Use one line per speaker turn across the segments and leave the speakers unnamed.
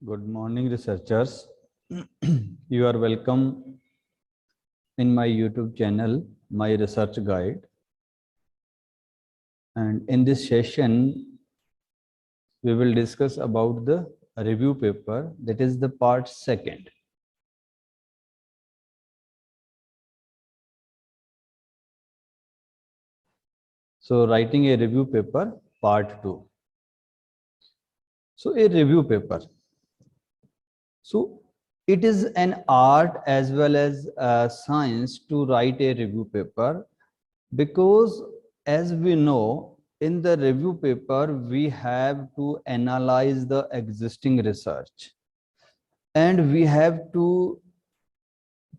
Good morning, researchers. You are welcome in my YouTube channel, My Research Guide. And in this session, we will discuss about the review paper, that is the part second. So, writing a review paper, part 2. So, a review paper. So, it is an art as well as a science to write a review paper, because as we know, in the review paper, we have to analyze the existing research and we have to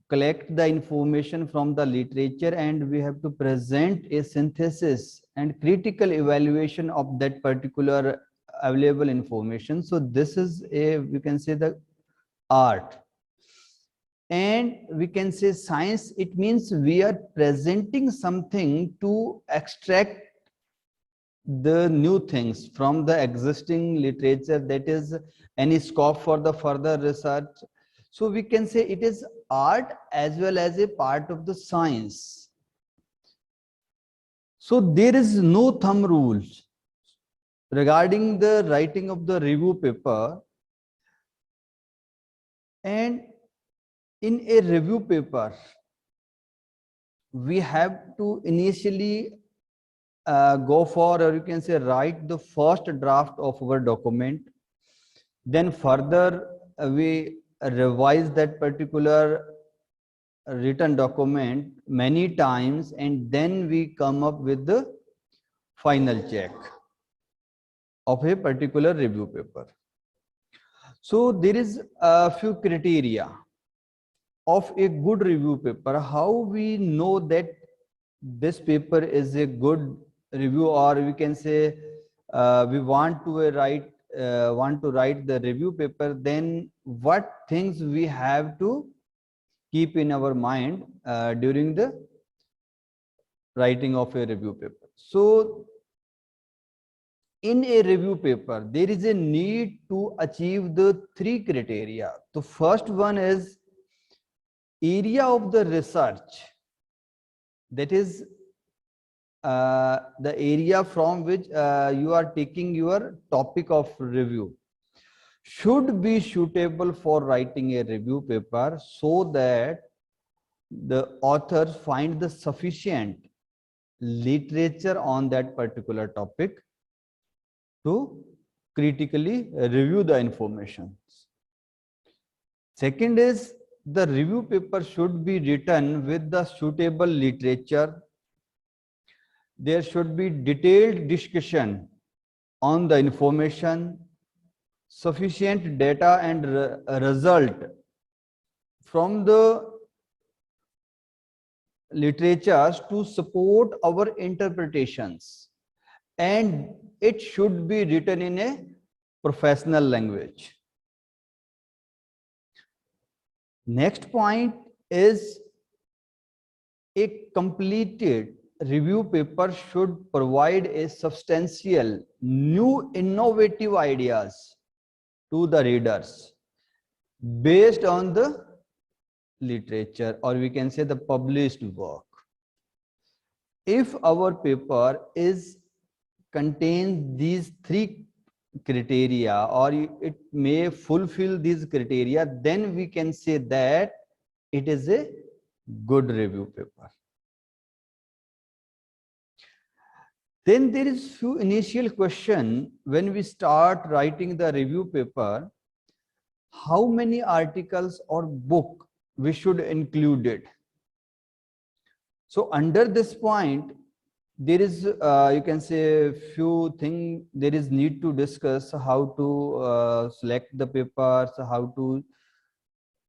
collect the information from the literature and we have to present a synthesis and critical evaluation of that particular available information. So this is a, we can say, the art, and we can say science. It means we are presenting something to extract the new things from the existing literature, that is any scope for the further research. So we can say it is art as well as a part of the science. So there is no thumb rule regarding the writing of the review paper. And in a review paper, we have to initially go for, or you can say, write the first draft of our document. Then further we revise that particular written document many times, and then we come up with the final check of a particular review paper. So there is a few criteria of a good review paper. How we know that this paper is a good review, or we can say we want to write the review paper, then what things we have to keep in our mind during the writing of a review paper. So in a review paper, there is a need to achieve the three criteria. The first one is area of the research, that is the area from which you are taking your topic of review, should be suitable for writing a review paper, so that the authors find the sufficient literature on that particular topic to critically review the information. Second is, the review paper should be written with the suitable literature. There should be detailed discussion on the information, sufficient data and result from the literatures to support our interpretations, and it should be written in a professional language. Next point is, a completed review paper should provide a substantial new innovative ideas to the readers based on the literature, or we can say the published work. If our paper contains these three criteria, or it may fulfill these criteria, then we can say that it is a good review paper. Then there is few initial question when we start writing the review paper: how many articles or book we should include it. So under this point, there is you can say few things there is need to discuss: how to select the papers, how to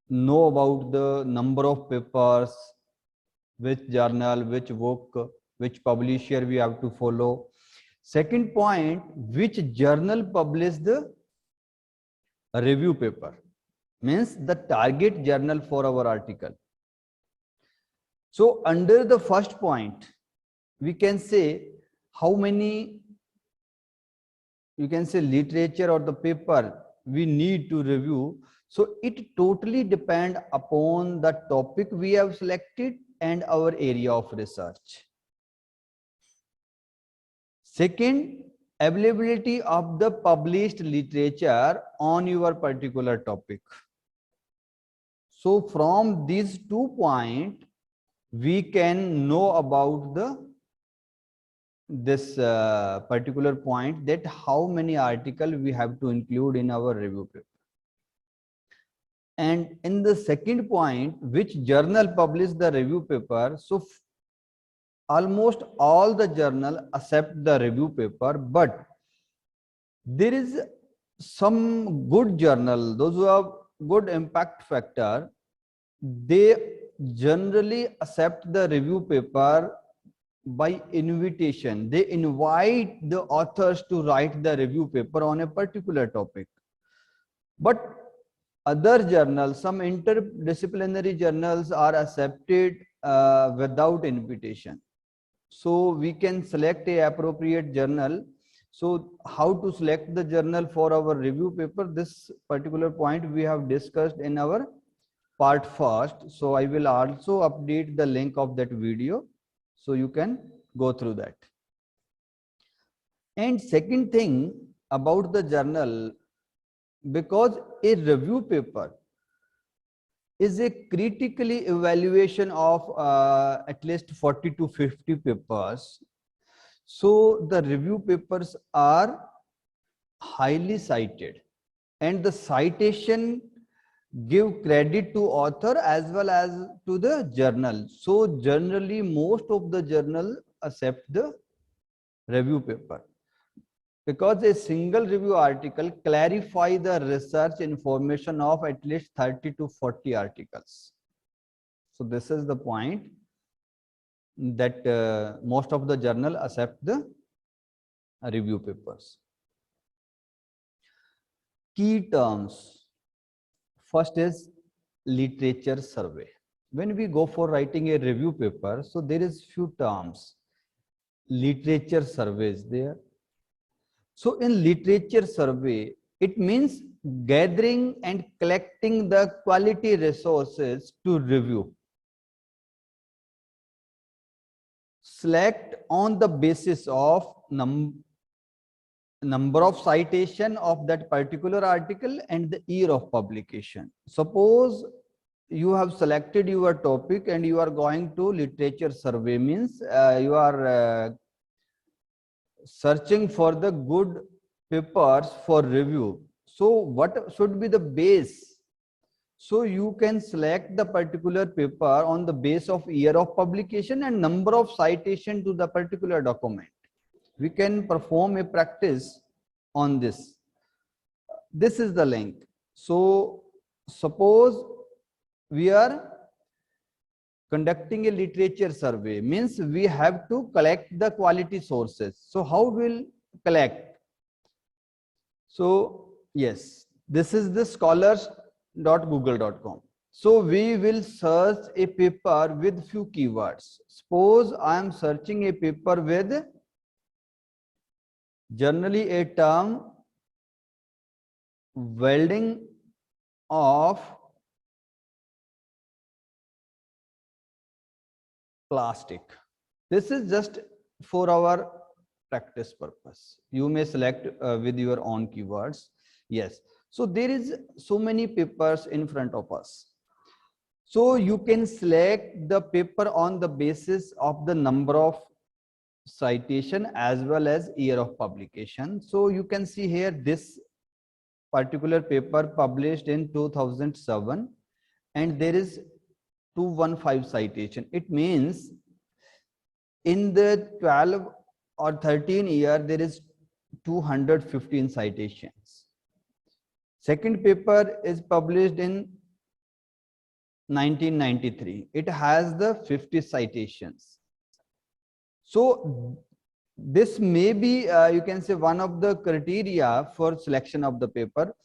know about the number of papers, which journal, which book, which publisher we have to follow. Second point, which journal published the review paper, means the target journal for our article. So under the first point, we can say how many, you can say, literature or the paper we need to review. So it totally depends upon the topic we have selected and our area of research. Second, availability of the published literature on your particular topic. So from these 2 points, we can know about this particular point, that how many articles we have to include in our review paper. And in the second point, which journal published the review paper? So almost all the journal accept the review paper, but there is some good journal, those who have good impact factor, they generally accept the review paper by invitation. They invite the authors to write the review paper on a particular topic. But other journals, some interdisciplinary journals, are accepted without invitation. So we can select a appropriate journal. So how to select the journal for our review paper? This particular point we have discussed in our part first. So I will also update the link of that video, so you can go through that. And second thing about the journal, because a review paper is a critically evaluation of at least 40 to 50 papers. So the review papers are highly cited, and the citation give credit to author as well as to the journal. So generally most of the journal accept the review paper, because a single review article clarify the research information of at least 30 to 40 articles. So this is the point, that most of the journal accept the review papers. Key terms. First is literature survey. When we go for writing a review paper, so there is few terms. Literature surveys there. So in literature survey, it means gathering and collecting the quality resources to review. Select on the basis of number of citation of that particular article and the year of publication. Suppose you have selected your topic and you are going to literature survey, means you are searching for the good papers for review. So what should be the base? So you can select the particular paper on the base of year of publication and number of citation to the particular document. We can perform a practice on this. This is the link. So suppose we are conducting a literature survey, means we have to collect the quality sources. So how will collect? So yes, this is the scholars.google.com. So we will search a paper with few keywords. Suppose I am searching a paper with generally a term welding of plastic. This is just for our practice purpose. You may select with your own keywords. Yes. So there is so many papers in front of us. So you can select the paper on the basis of the number of citation as well as year of publication. So you can see here this particular paper published in 2007 and there is 215 citation. It means in the 12 or 13 year there is 215 citations. Second paper is published in 1993. It has the 50 citations. So this may be you can say one of the criteria for selection of the paper.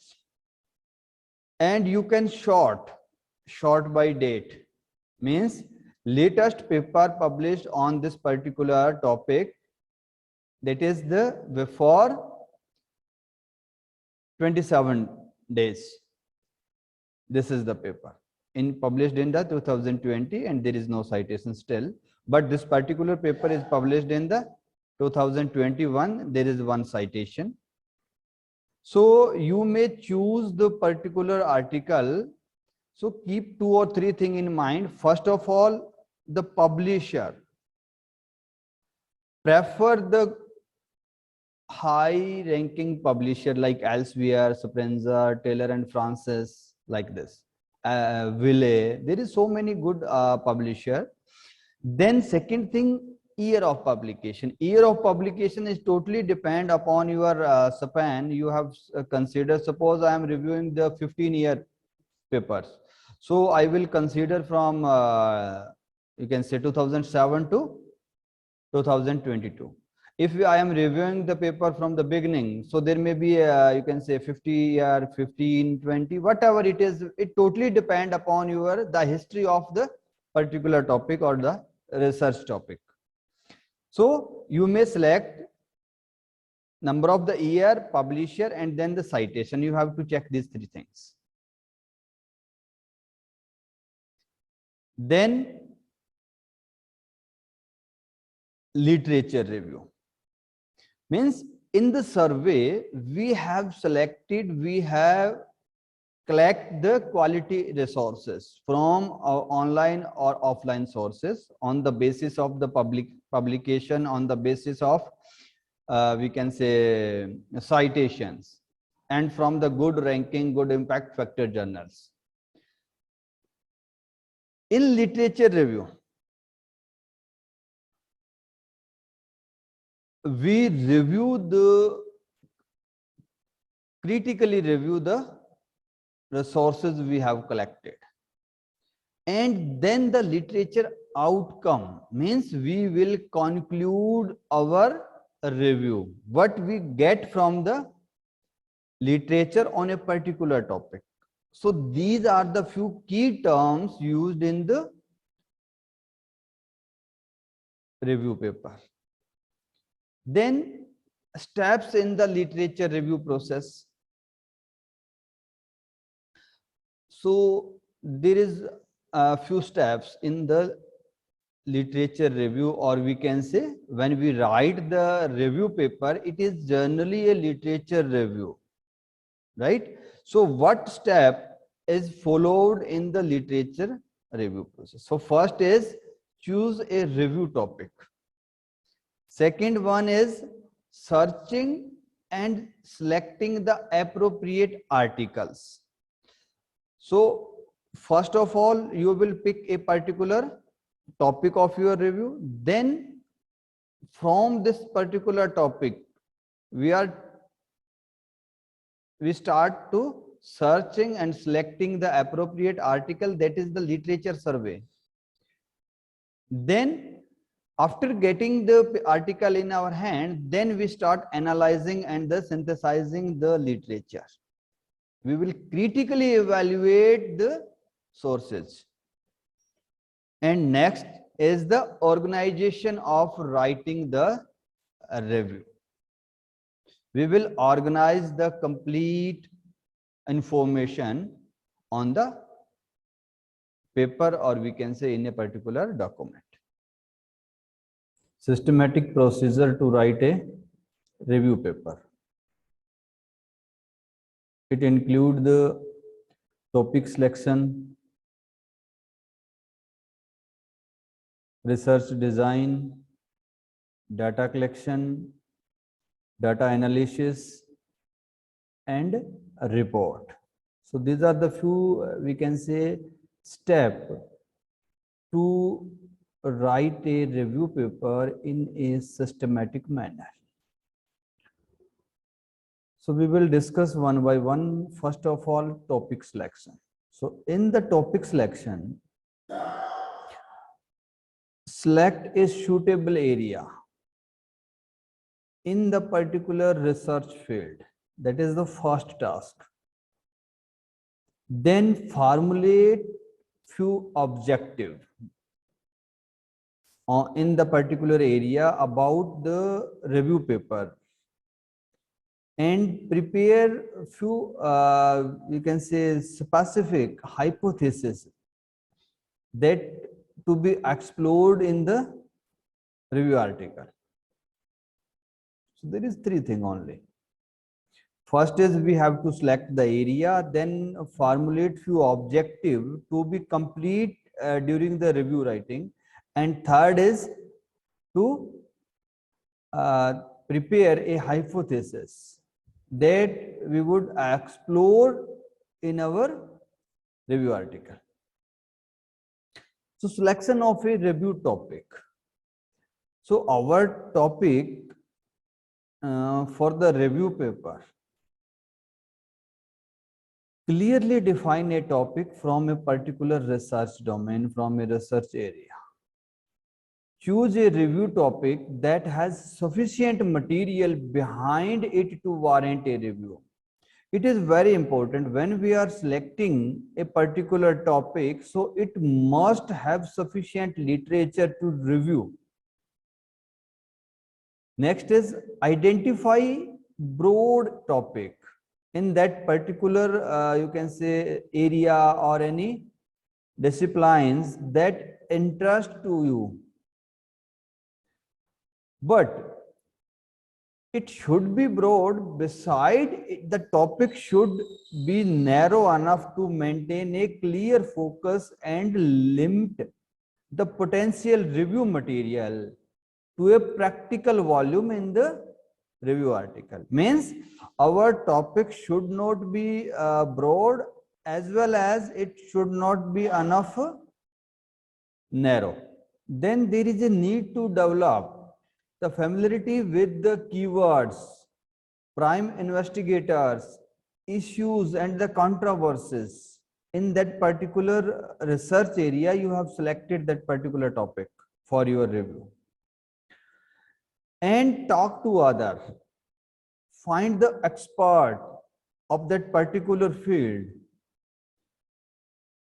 And you can sort by date, means latest paper published on this particular topic, that is the before 27 days. This is the paper published in the 2020, and there is no citation still, but this particular paper is published in the 2021. There is one citation. So you may choose the particular article. So keep 2 or 3 things in mind. First of all, the publisher. Prefer the high ranking publisher like Elsevier, Spencer, Taylor and Francis, like this. Ville. There is so many good publisher. Then second thing, year of publication. Year of publication is totally depend upon your span. You have considered, suppose I am reviewing the 15-year papers. So I will consider from, you can say 2007 to 2022. If I am reviewing the paper from the beginning, so there may be, you can say 50 or 15, 20, whatever it is, it totally depend upon the history of the particular topic or the research topic. So you may select number of the year, publisher, and then the citation. You have to check these 3 things. Then literature review. Means in the survey, we have collect the quality resources from online or offline sources on the basis of the publication, on the basis of we can say citations, and from the good ranking, good impact factor journals. In literature review, we critically review the resources we have collected, and then the literature outcome means we will conclude our review, what we get from the literature on a particular topic. So these are the few key terms used in the review paper. Then steps in the literature review process. So there is a few steps in the literature review, or we can say when we write the review paper, it is generally a literature review, right? So what step is followed in the literature review process? So first is choose a review topic. Second one is searching and selecting the appropriate articles. So first of all, you will pick a particular topic of your review. Then from this particular topic, we start to searching and selecting the appropriate article, that is the literature survey. Then after getting the article in our hand, then we start analyzing and synthesizing the literature. We will critically evaluate the sources. And next is the organization of writing the review. We will organize the complete information on the paper, or we can say in a particular document. Systematic procedure to write a review paper. It includes the topic selection, research design, data collection, data analysis, and a report. So these are the few, we can say, steps to write a review paper in a systematic manner. So we will discuss one by one. First of all, topic selection. So in the topic selection, select a suitable area in the particular research field. That is the first task. Then formulate few objectives in the particular area about the review paper. and prepare few you can say specific hypotheses that to be explored in the review article. So there is three things only. First is we have to select the area, then formulate few objective to be complete during the review writing, and third is to prepare a hypothesis that we would explore in our review article. So selection of a review topic. So our topic for the review paper, clearly define a topic from a particular research domain, from a research area. Choose a review topic that has sufficient material behind it to warrant a review. It is very important when we are selecting a particular topic, so it must have sufficient literature to review. Next is identify broad topic in that particular you can say area or any disciplines that interest to you, but it should be broad. Beside, the topic should be narrow enough to maintain a clear focus and limit the potential review material to a practical volume in the review article. Means our topic should not be broad, as well as it should not be enough narrow. Then there is a need to develop the familiarity with the keywords, prime investigators, issues and the controversies in that particular research area you have selected that particular topic for your review. And talk to others. Find the expert of that particular field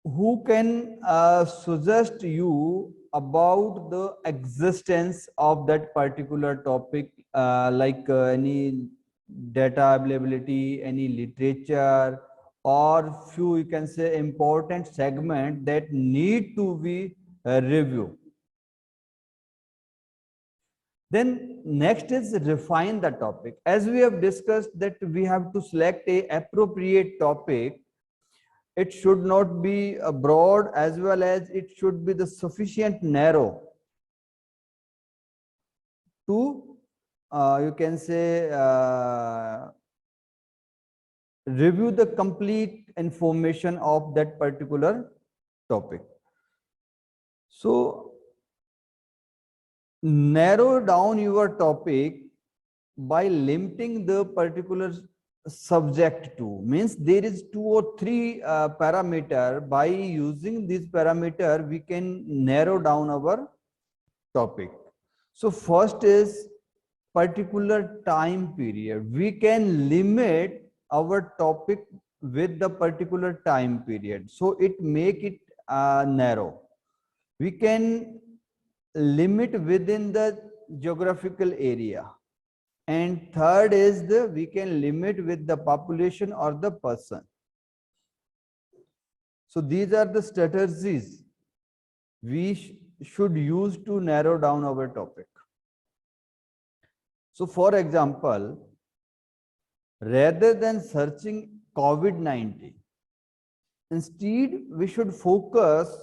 who can suggest you about the existence of that particular topic, like any data availability, any literature, or few you can say important segment that need to be reviewed. Then next is refine the topic. As we have discussed that we have to select a appropriate topic. It should not be broad, as well as it should be the sufficient narrow to you can say review the complete information of that particular topic. So narrow down your topic by limiting the particular subject to, means there is 2 or 3 parameter. By using this parameter we can narrow down our topic. So first is particular time period. We can limit our topic with the particular time period, so it make it narrow. We can limit within the geographical area, and third is we can limit with the population or the person. So these are the strategies we should use to narrow down our topic. So for example, rather than searching COVID-19, instead we should focus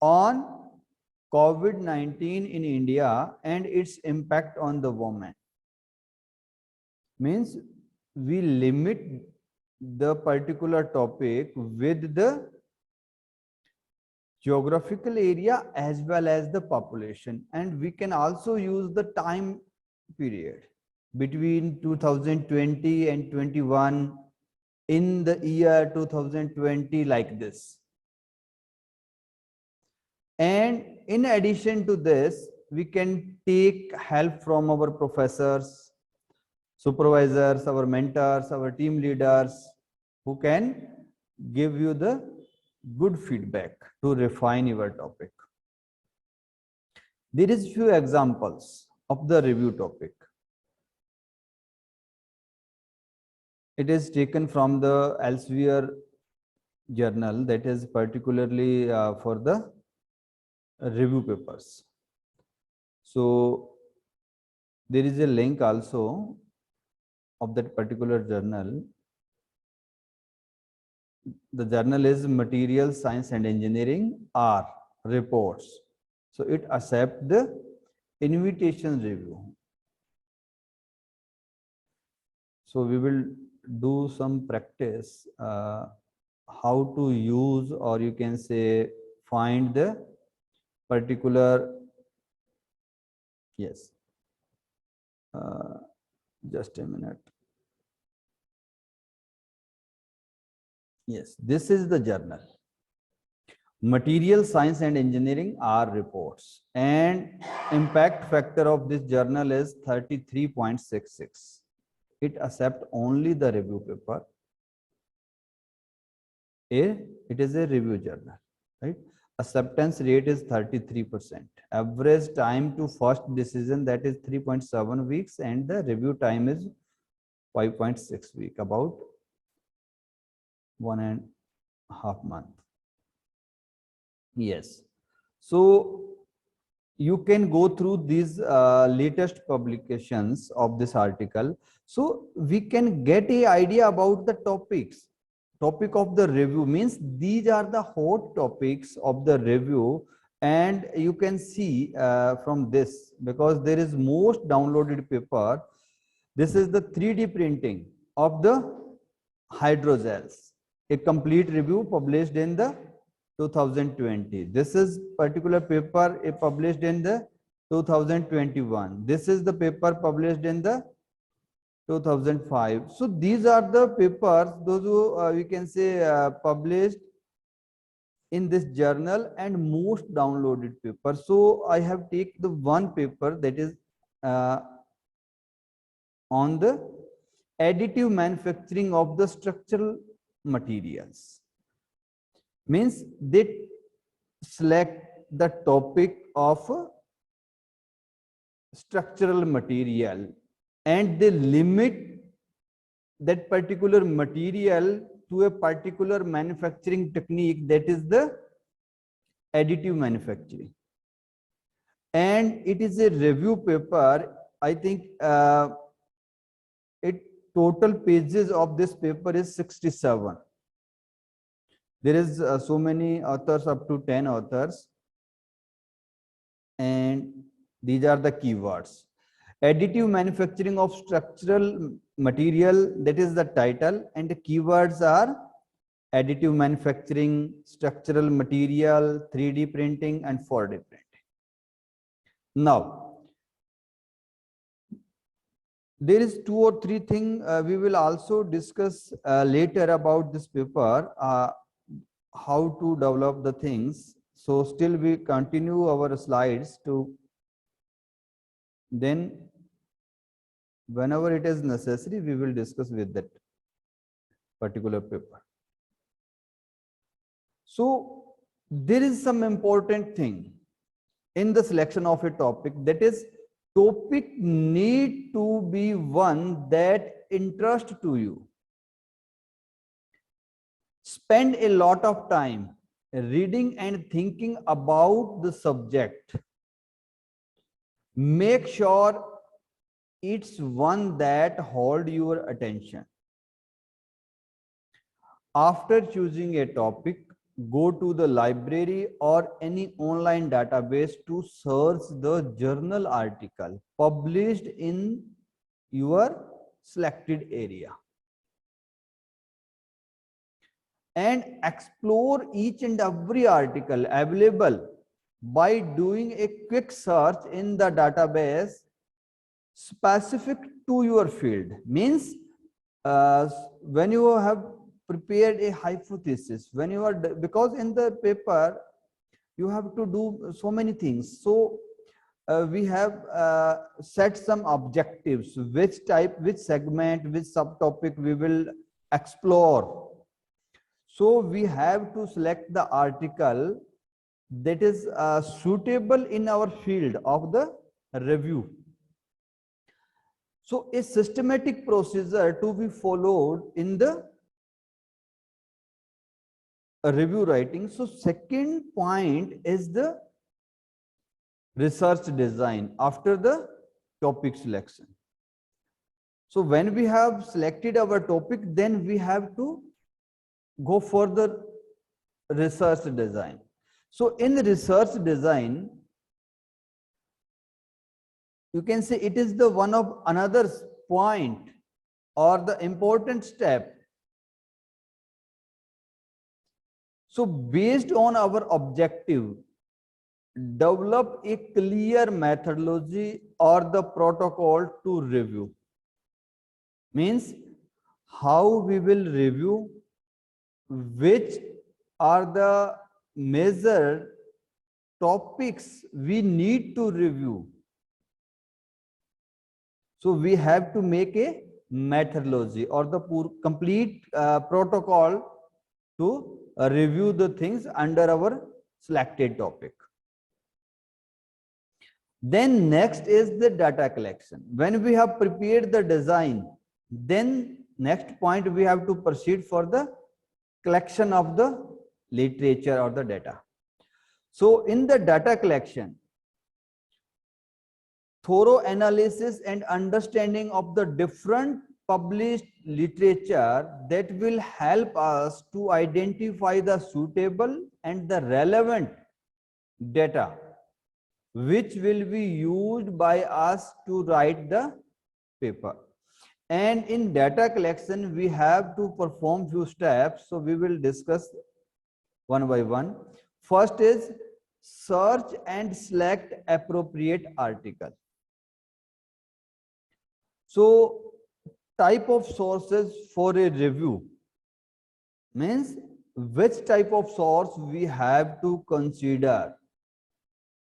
on COVID-19 in India and its impact on the woman. Means we limit the particular topic with the geographical area as well as the population, and we can also use the time period between 2020 and 21, in the year 2020, like this. And in addition to this, we can take help from our professors, supervisors, our mentors, our team leaders, who can give you the good feedback to refine your topic. There is few examples of the review topic. It is taken from the Elsevier journal, that is particularly for the review papers. So there is a link also of that particular journal. The journal is Material Science and Engineering R reports. So it accepts the invitation review. So we will do some practice how to use, or you can say find the particular, yes, just a minute. Yes, this is the journal. Material Science and Engineering R reports, and impact factor of this journal is 33.66. It accepts only the review paper. It is a review journal, right? Acceptance rate is 33%. Average time to first decision, that is 3.7 weeks, and the review time is 5.6 weeks, about 1.5 months. Yes. So you can go through these latest publications of this article. So we can get an idea about the topics. Topic of the review means these are the hot topics of the review, and you can see from this, because there is most downloaded paper. This is the 3D printing of the hydrogels, a complete review published in the 2020. This is particular paper published in the 2021. This is the paper published in the 2005. So these are the papers, those who we can say published in this journal, and most downloaded paper. So I have taken the one paper that is on the additive manufacturing of the structural materials. Means they select the topic of structural material, and they limit that particular material to a particular manufacturing technique, that is the additive manufacturing. And it is a review paper. I think total pages of this paper is 67. There is so many authors, up to 10 authors, and these are the keywords. Additive manufacturing of structural material, that is the title, and the keywords are additive manufacturing, structural material, 3D printing, and 4D printing. Now, there is 2 or 3 things we will also discuss later about this paper, how to develop the things. So still we continue our slides to, then whenever it is necessary, we will discuss with that particular paper. So there is some important thing in the selection of a topic, that is topic need to be one that interests to you. Spend a lot of time reading and thinking about the subject. Make sure it's one that holds your attention. After choosing a topic, go to the library or any online database to search the journal article published in your selected area, and explore each and every article available by doing a quick search in the database specific to your field. Means when you have prepared a hypothesis, when you are, because in the paper you have to do so many things. So we have set some objectives, which type, which segment, which subtopic we will explore. So we have to select the article that is suitable in our field of the review. So a systematic procedure to be followed in the review writing. So second point is the research design after the topic selection. So when we have selected our topic, then we have to go for the research design. So in research design, you can say it is the one of another point or the important step. So based on our objective, develop a clear methodology or the protocol to review. Means how we will review, which are the major topics we need to review. So we have to make a methodology or the complete protocol to review the things under our selected topic. Then next is the data collection. When we have prepared the design, then next point we have to proceed for the collection of the literature or the data. So in the data collection, thorough analysis and understanding of the different published literature that will help us to identify the suitable and the relevant data which will be used by us to write the paper. And in data collection, we have to perform few steps. So we will discuss one by one. First is search and select appropriate article. So type of sources for a review means which type of source we have to consider.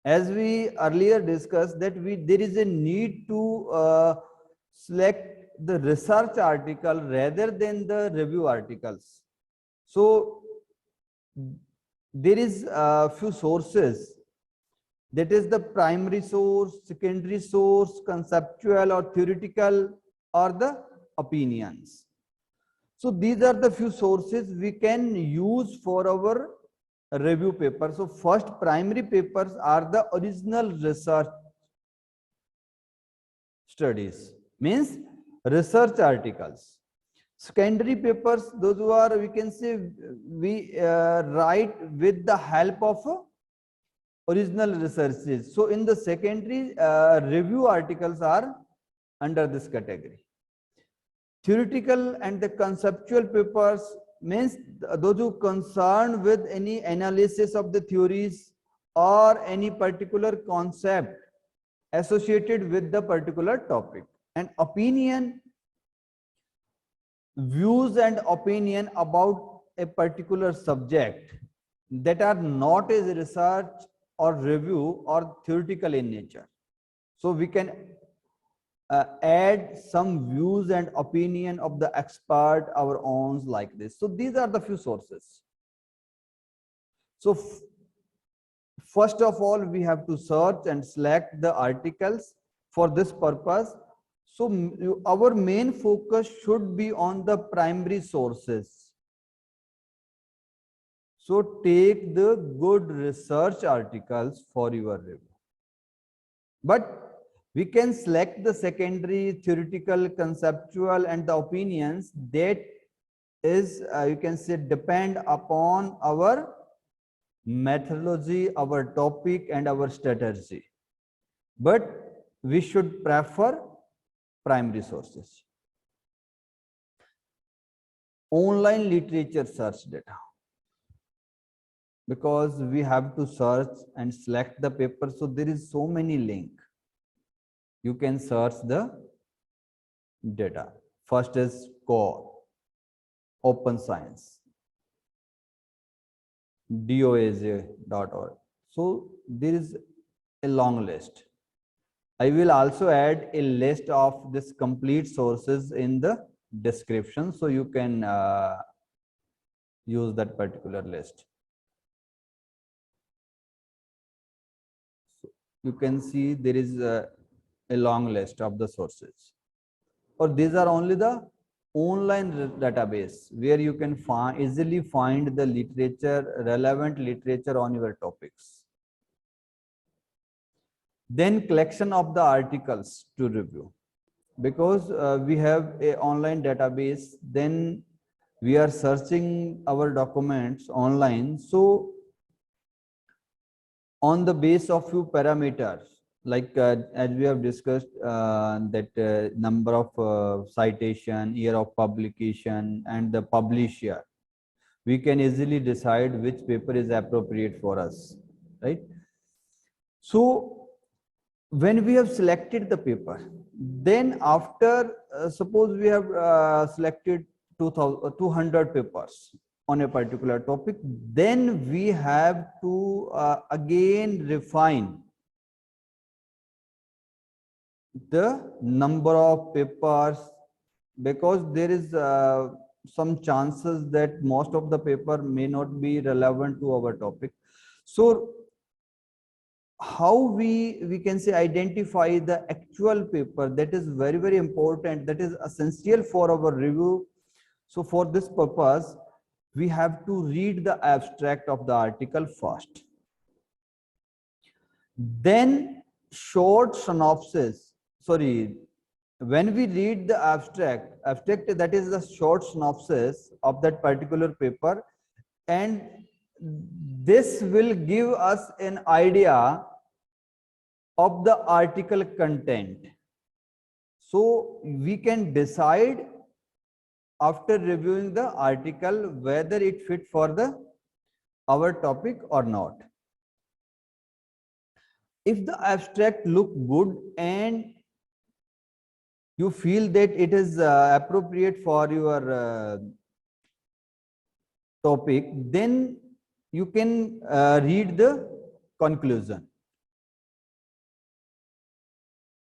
As we earlier discussed that there is a need to select the research article rather than the review articles. So there is a few sources, that is the primary source, secondary source, conceptual or theoretical, or the opinions. So these are the few sources we can use for our review paper. So first, primary papers are the original research studies, means research articles. Secondary papers, those who are, we can say, we write with the help of original researches. So in the secondary, review articles are under this category. Theoretical and the conceptual papers means those who concerned with any analysis of the theories or any particular concept associated with the particular topic. And opinion, views and opinion about a particular subject that are not as research or review or theoretical in nature. So we can add some views and opinion of the expert, our own, like this. So these are the few sources. So first of all, we have to search and select the articles for this purpose. So our main focus should be on the primary sources. So take the good research articles for your review. But we can select the secondary, theoretical, conceptual, and the opinions that is, you can say, depend upon our methodology, our topic, and our strategy. But we should prefer primary sources. Online literature search data. Because we have to search and select the paper, so there is so many links. You can search the data. First is core, open science, doaz.org. So there is a long list. I will also add a list of this complete sources in the description, so you can use that particular list. So you can see there is a long list of the sources. or these are only the online database where you can easily find the literature, relevant literature on your topics. Then collection of the articles to review, because we have a online database, then we are searching our documents online. So on the base of few parameters, like as we have discussed, that number of citation, year of publication, and the publisher, we can easily decide which paper is appropriate for us, right? So when we have selected the paper, then after suppose we have selected 200 papers on a particular topic, then we have to again refine the number of papers, because there is some chances that most of the paper may not be relevant to our topic. So how we can say identify the actual paper, that is very important, that is essential for our review. So for this purpose, we have to read the abstract of the article first, then short synopsis. Sorry, when we read the abstract, that is the short synopsis of that particular paper, and this will give us an idea of the article content. So we can decide after reviewing the article whether it fit for our topic or not. If the abstract look good and you feel that it is appropriate for your topic, then you can read the conclusion.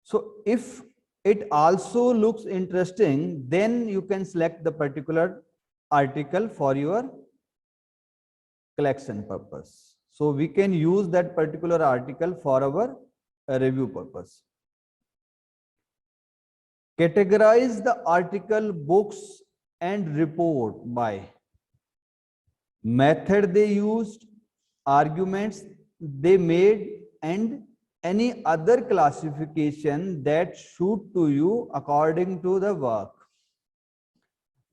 So if it also looks interesting, then you can select the particular article for your collection purpose. So we can use that particular article for our review purpose. Categorize the article, books, and report by method they used, arguments they made, and any other classification that suit to you according to the work.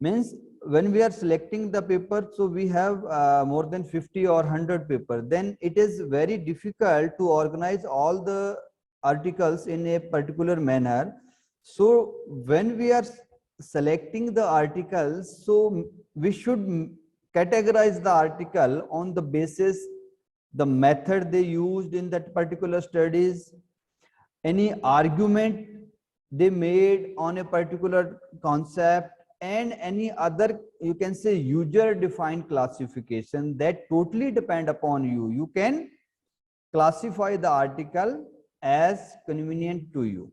Means when we are selecting the paper, so we have more than 50 or 100 paper, then it is very difficult to organize all the articles in a particular manner. So when we are selecting the articles, so we should categorize the article on the basis the method they used in that particular studies, any argument they made on a particular concept, and any other, you can say, user defined classification that totally depend upon you. You can classify the article as convenient to you.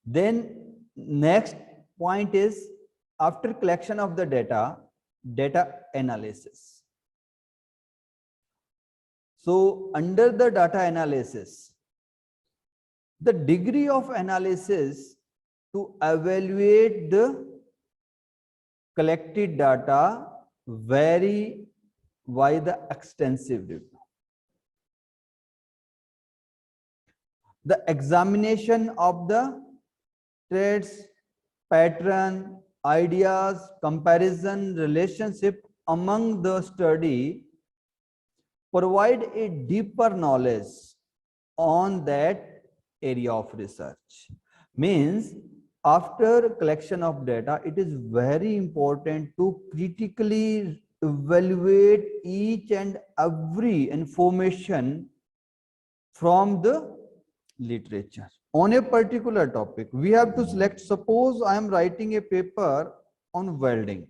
Then next point is, after collection of the data analysis. So under the data analysis, the degree of analysis to evaluate the collected data vary by the extensive review. The examination of the traits, pattern, ideas, comparison, relationship among the study provide a deeper knowledge on that area of research. Means after collection of data, it is very important to critically evaluate each and every information from the literature on a particular topic. We have to select, suppose I am writing a paper on welding,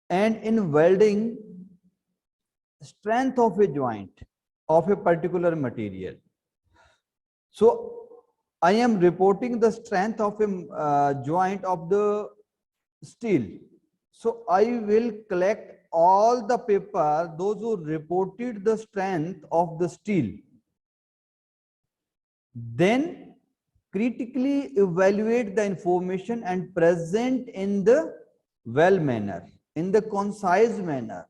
and in welding, strength of a joint of a particular material. So I am reporting the strength of a joint of the steel. So I will collect all the paper, those who reported the strength of the steel. Then critically evaluate the information and present in the well manner, in the concise manner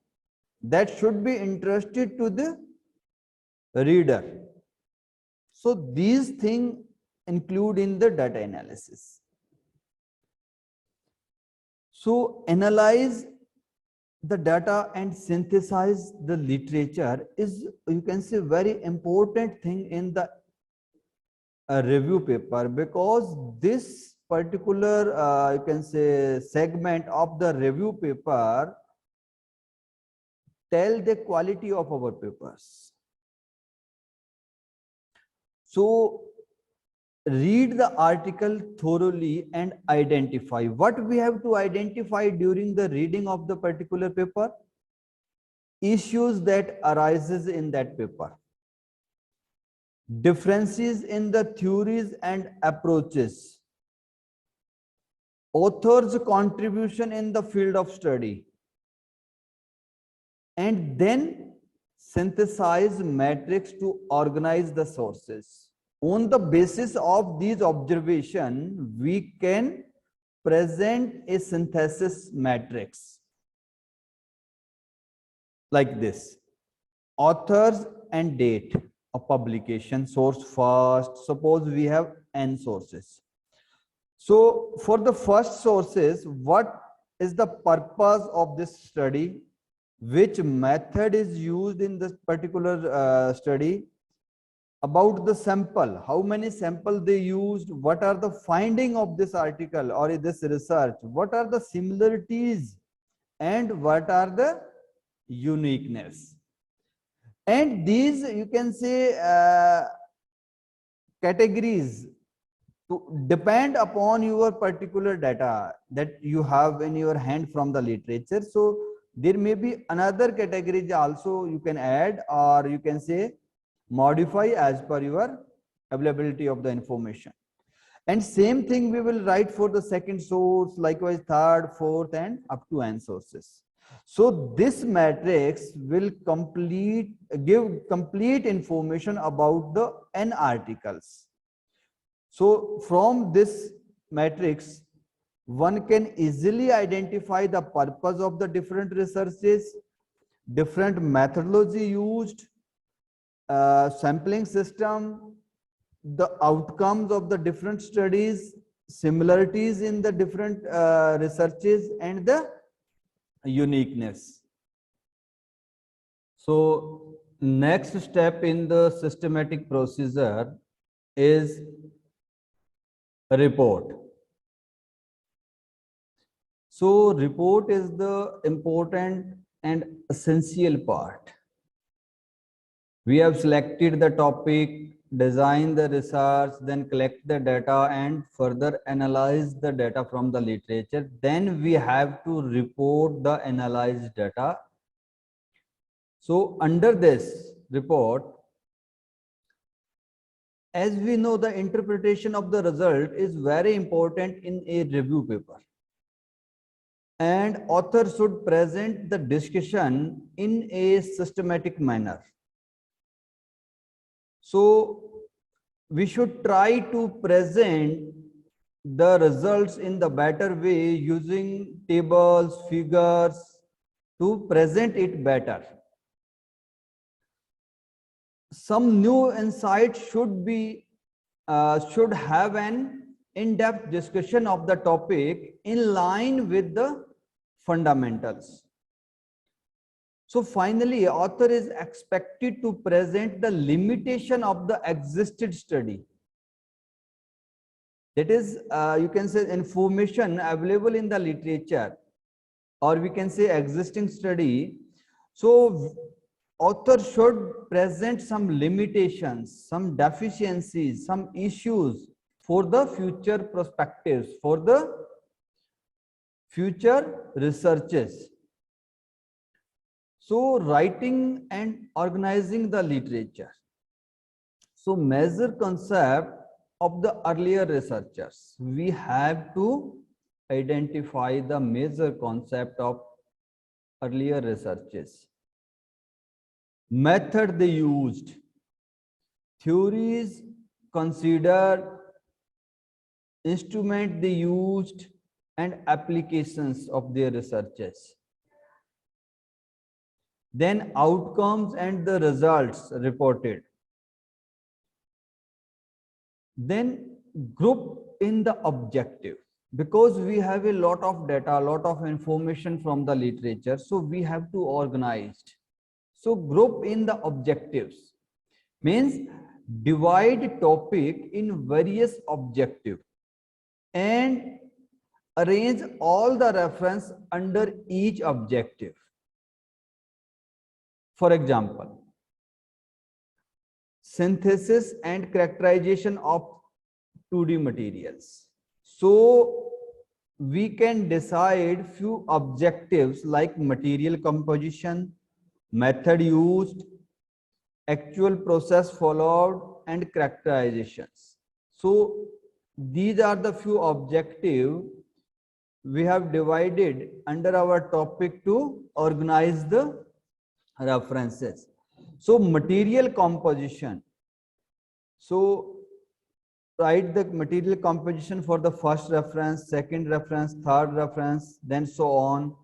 that should be interested to the reader. So these things include in the data analysis. So analyze the data and synthesize the literature is, you can say, very important thing in the review paper, because this particular you can say segment of the review paper tell the quality of our papers. So read the article thoroughly and identify what we have to identify during the reading of the particular paper: issues that arises in that paper, differences in the theories and approaches, author's contribution in the field of study, and then synthesize matrix to organize the sources. On the basis of these observations, we can present a synthesis matrix like this: authors and date of publication, source first. Suppose we have n sources. So for the first sources, what is the purpose of this study? Which method is used in this particular study? About the sample, how many samples they used, what are the finding of this article or this research, what are the similarities, and what are the uniqueness. And these, you can say, categories to depend upon your particular data that you have in your hand from the literature. So there may be another categories also you can add, or you can say modify as per your availability of the information. And same thing we will write for the second source, likewise third, fourth, and up to n sources. So this matrix will give complete information about the n articles. So from this matrix, one can easily identify the purpose of the different researches, different methodology used, sampling system, the outcomes of the different studies, similarities in the different researches, and the uniqueness. So next step in the systematic procedure is a report. So report is the important and essential part. We have selected the topic, design the research, then collect the data and further analyze the data from the literature. Then we have to report the analyzed data. So under this report, as we know, the interpretation of the result is very important in a review paper. And author should present the discussion in a systematic manner. So we should try to present the results in the better way using tables, figures to present it better. Some new insight should have an in-depth discussion of the topic in line with the fundamentals. So finally, author is expected to present the limitation of the existed study. That is, you can say information available in the literature, or we can say existing study. So author should present some limitations, some deficiencies, some issues for the future perspectives, for the future researches. So writing and organizing the literature. So major concept of the earlier researchers. We have to identify the major concept of earlier researches. Method they used, theories considered, instrument they used, and applications of their researches. Then outcomes and the results reported. Then group in the objective, because we have a lot of data, a lot of information from the literature, so we have to organize. So group in the objectives means divide topic in various objective and arrange all the reference under each objective. For example, synthesis and characterization of 2D materials. So we can decide few objectives like material composition, method used, actual process followed, and characterizations. So these are the few objectives we have divided under our topic to organize the references. So material composition. So write the material composition for the first reference, second reference, third reference, then so on.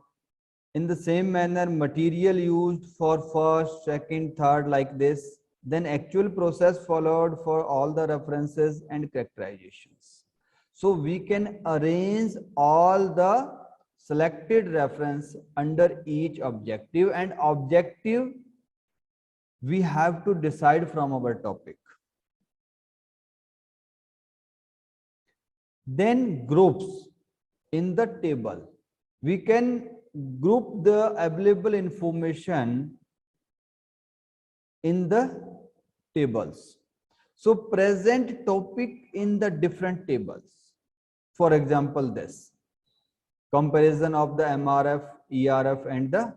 In the same manner, material used for first, second, third, like this. Then actual process followed for all the references and characterizations. So we can arrange all the selected reference under each objective, and objective we have to decide from our topic. Then groups in the table. We can group the available information in the tables. So present topic in the different tables. For example, this comparison of the MRF, ERF and the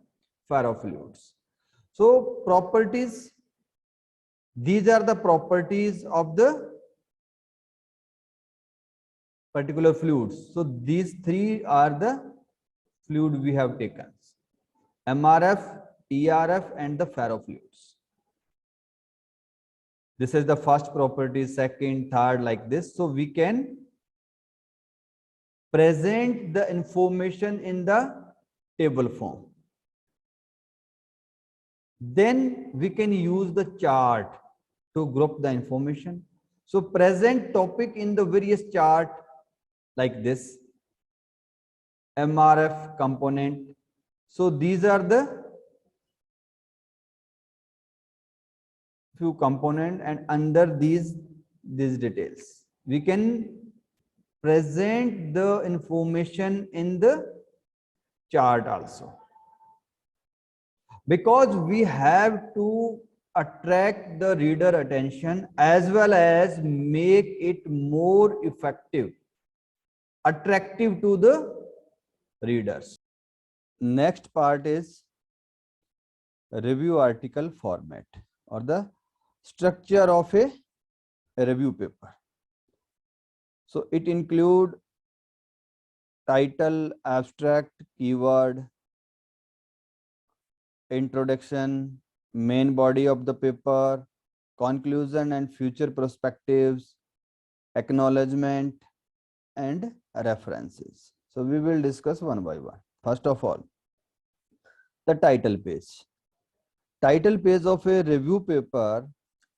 ferrofluids. So properties, these are the properties of the particular fluids. So these three are the fluid we have taken: MRF, ERF and the ferrofluids. This is the first property, second, third, like this. So we can present the information in the table form. Then we can use the chart to group the information. So present topic in the various chart like this, MRF component. So these are the few component, and under these details we can present the information in the chart also, because we have to attract the reader attention as well as make it more effective, attractive to the readers. Next part is review article format or the structure of a review paper. So it include title, abstract, keyword, introduction, main body of the paper, conclusion and future perspectives, acknowledgement and references. So we will discuss one by one. First of all, the title page. Title page of a review paper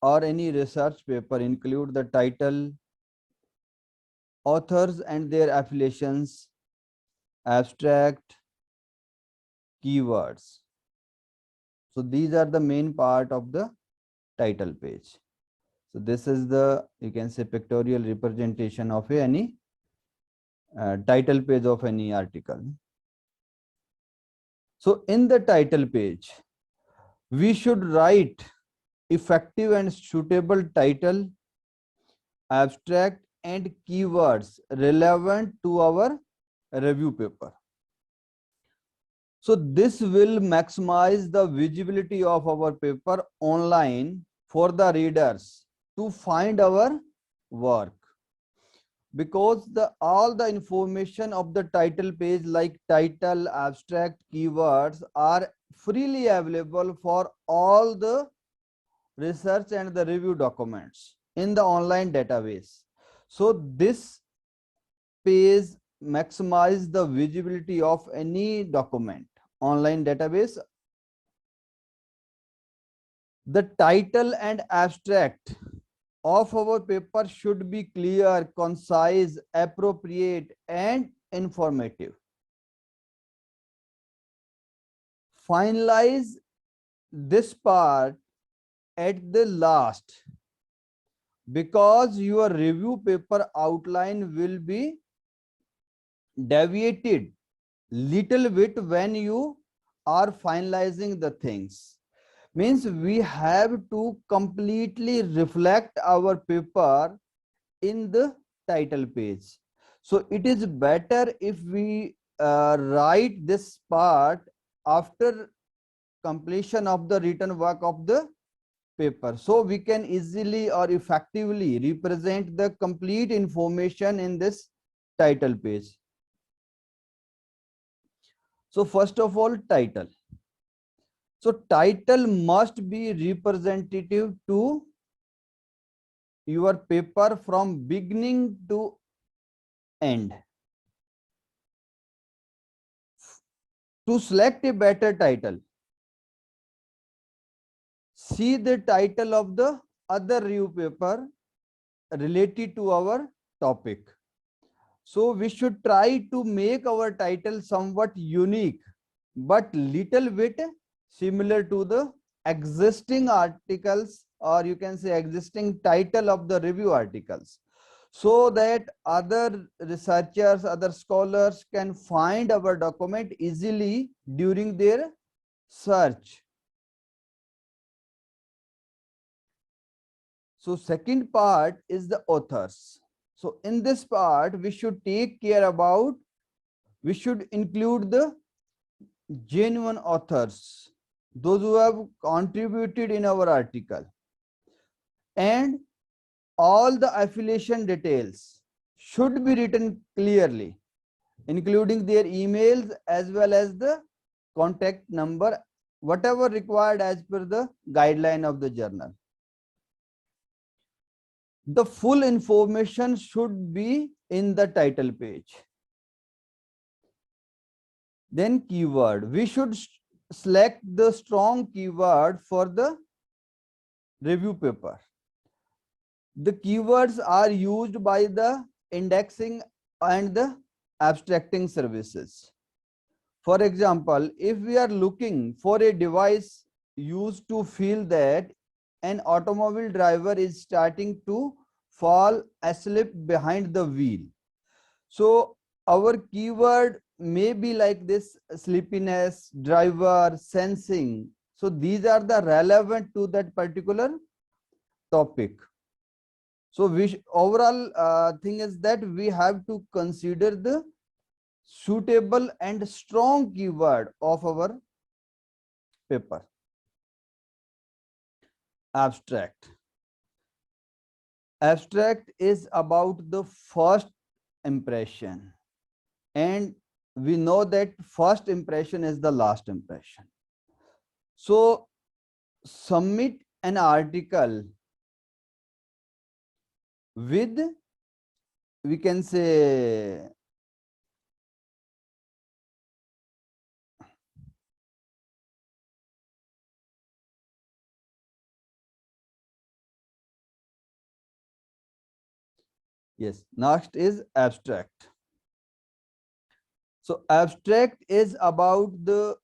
or any research paper include the title, authors and their affiliations, abstract, keywords. So these are the main part of the title page. So this is the, you can say, pictorial representation of any title page of any article. So in the title page, we should write effective and suitable title, abstract and keywords relevant to our review paper. So this will maximize the visibility of our paper online for the readers to find our work, because all the information of the title page like title, abstract, keywords are freely available for all the research and the review documents in the online database. So this page maximize the visibility of any document, online database. The title and abstract of our paper should be clear, concise, appropriate, and informative. Finalize this part at the last, because your review paper outline will be deviated little bit when you are finalizing the things. Means we have to completely reflect our paper in the title page. So it is better if we write this part after completion of the written work of the paper, so we can easily or effectively represent the complete information in this title page. So first of all, title. So title must be representative to your paper from beginning to end. To select a better title, see the title of the other review paper related to our topic. So we should try to make our title somewhat unique, but little bit similar to the existing articles, or you can say existing title of the review articles, so that other researchers, other scholars can find our document easily during their search. So second part is the authors. So in this part, we should take care about, we should include the genuine authors, those who have contributed in our article, and all the affiliation details should be written clearly, including their emails as well as the contact number, whatever required as per the guideline of the journal. The full information should be in the title page. Then keyword, we should select the strong keyword for the review paper. The keywords are used by the indexing and the abstracting services. For example, if we are looking for a device used to feel that an automobile driver is starting to fall asleep behind the wheel, so our keyword may be like this: sleepiness, driver, sensing. So these are the relevant to that particular topic. So overall thing is that we have to consider the suitable and strong keyword of our paper. Abstract. Abstract is about the first impression, and we know that first impression is the last impression. So submit an article with, we can say, yes, next is abstract. So abstract is about the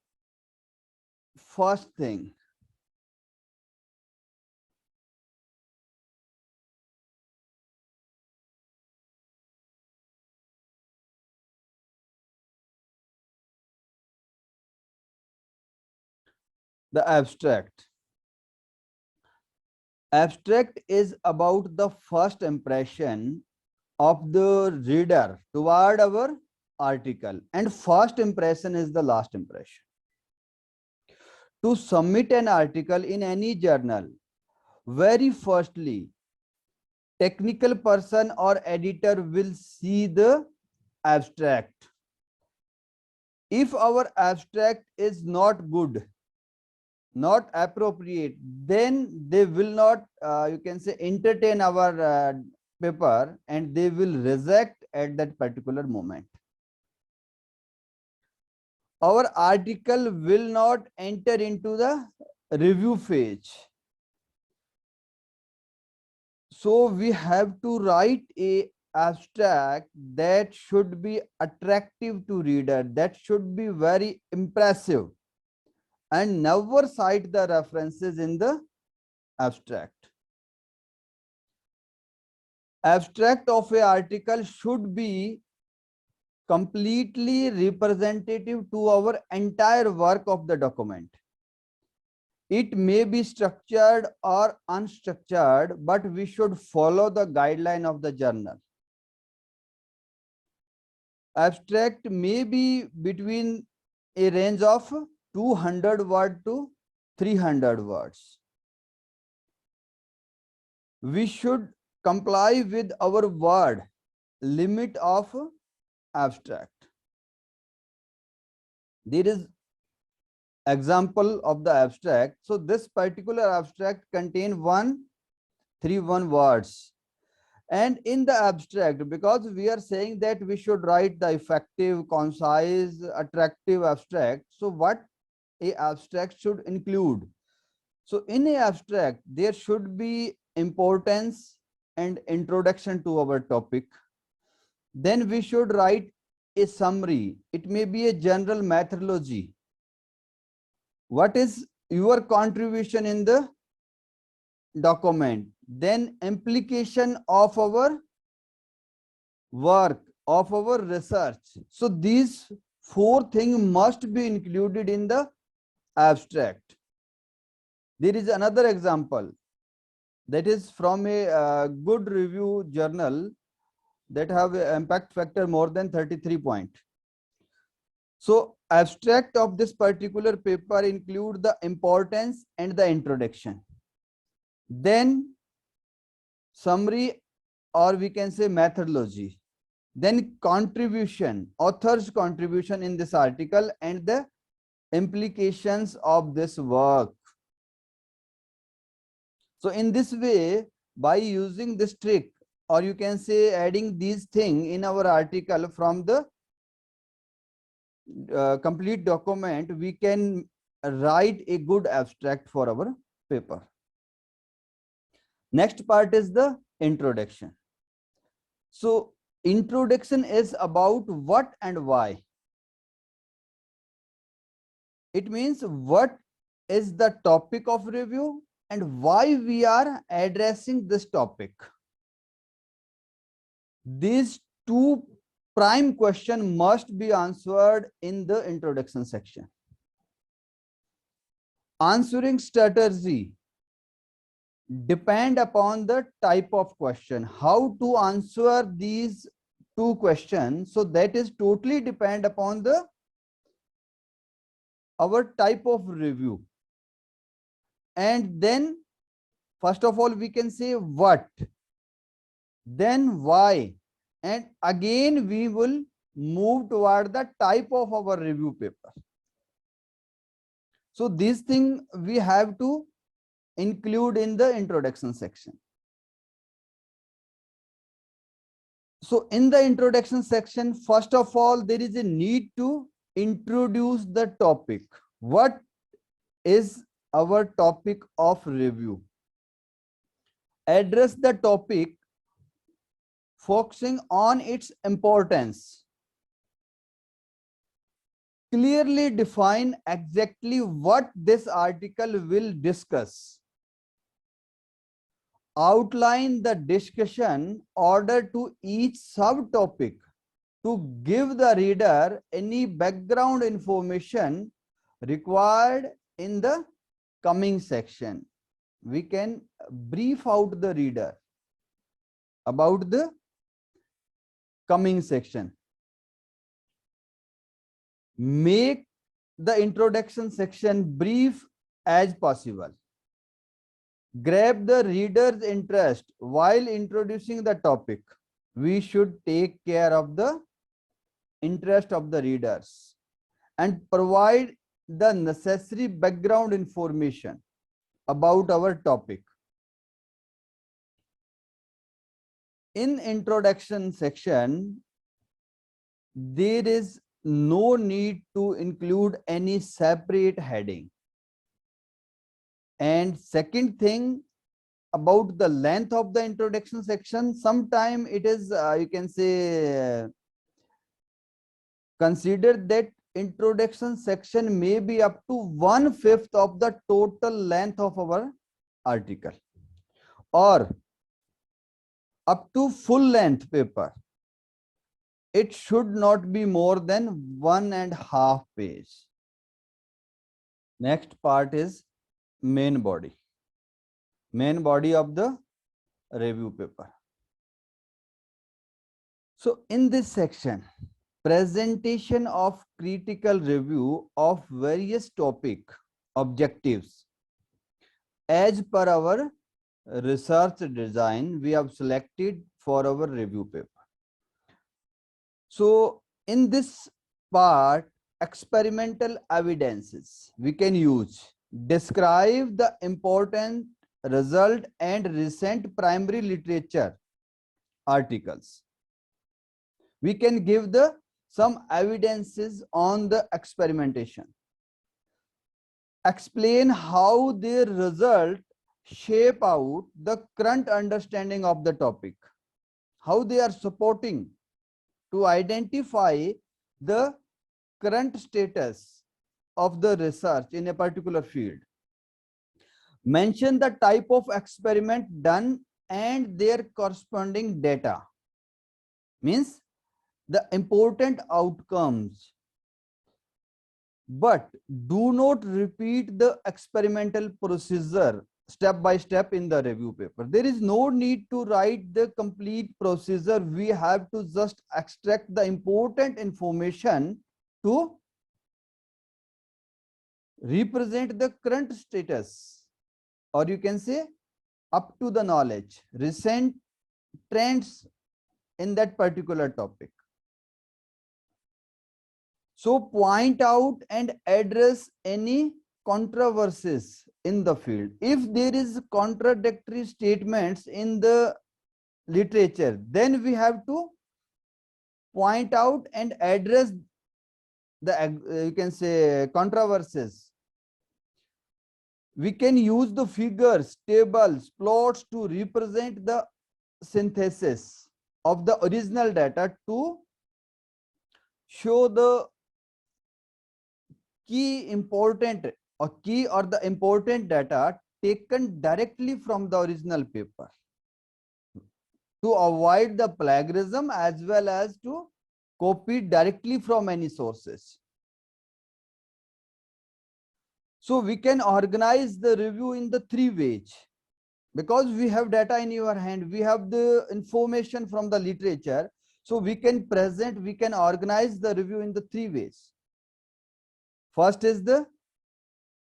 first thing. The abstract. Abstract is about the first impression of the reader toward our article, and first impression is the last impression. To submit an article in any journal, very firstly, technical person or editor will see the abstract. If our abstract is not good, not appropriate, then they will not, you can say, entertain our paper, and they will reject at that particular moment. Our article will not enter into the review phase. So we have to write a abstract that should be attractive to reader, that should be very impressive, and never cite the references in the abstract. Abstract of a article should be completely representative to our entire work of the document. It may be structured or unstructured, but we should follow the guideline of the journal. Abstract may be between a range of 200 words to 300 words. We should comply with our word limit of abstract. There is example of the abstract. So this particular abstract contains 131 words. And in the abstract, because we are saying that we should write the effective, concise, attractive abstract. So what a abstract should include? So in a abstract, there should be importance and introduction to our topic. Then we should write a summary. It may be a general methodology. What is your contribution in the document? Then implication of our work, of our research. So these 4 things must be included in the abstract. There is another example that is from a good review journal that have an impact factor more than 33 points. So abstract of this particular paper include the importance and the introduction. Then summary, or we can say methodology. Then contribution, author's contribution in this article, and the implications of this work. So in this way, by using this trick, or you can say adding these things in our article from the complete document, we can write a good abstract for our paper. Next part is the introduction. So introduction is about what and why. It means what is the topic of review and why we are addressing this topic. These 2 prime questions must be answered in the introduction section. Answering strategy depend upon the type of question. How to answer these 2 questions, so that is totally depend upon the our type of review. And then first of all we can say what, then why, and again we will move toward the type of our review paper. So these things we have to include in the introduction section. So in the introduction section, first of all, there is a need to introduce the topic. What is our topic of review? Address the topic focusing on its importance. Clearly define exactly what this article will discuss. Outline the discussion order to each subtopic to give the reader any background information required in the coming section. We can brief out the reader about the coming section. Make the introduction section brief as possible. Grab the reader's interest while introducing the topic. We should take care of the interest of the readers and provide the necessary background information about our topic. In introduction section, there is no need to include any separate heading. And second thing, about the length of the introduction section, sometime it is you can say consider that introduction section may be up to 1/5 of the total length of our article, or up to full length paper. It should not be more than 1.5 page. Next part is main body of the review paper. So in this section, presentation of critical review of various topic objectives as per our research design we have selected for our review paper. So in this part, experimental evidences we can use, describe the important result and recent primary literature articles. We can give the some evidences on the experimentation. Explain how their result shape out the current understanding of the topic, how they are supporting to identify the current status of the research in a particular field. Mention the type of experiment done and their corresponding data, means the important outcomes, but do not repeat the experimental procedure step by step in the review paper. There is no need to write the complete procedure. We have to just extract the important information to represent the current status, or you can say up to the knowledge, recent trends in that particular topic. So point out and address any controversies in the field. If there is contradictory statements in the literature, then we have to point out and address the you can say controversies. We can use the figures, tables, plots to represent the synthesis of the original data to show the key or the important data taken directly from the original paper, to avoid the plagiarism as well as to copy directly from any sources. So we can organize the review in the 3 ways, because we have data in your hand, we have the information from the literature. So we can organize the review in the 3 ways. First is the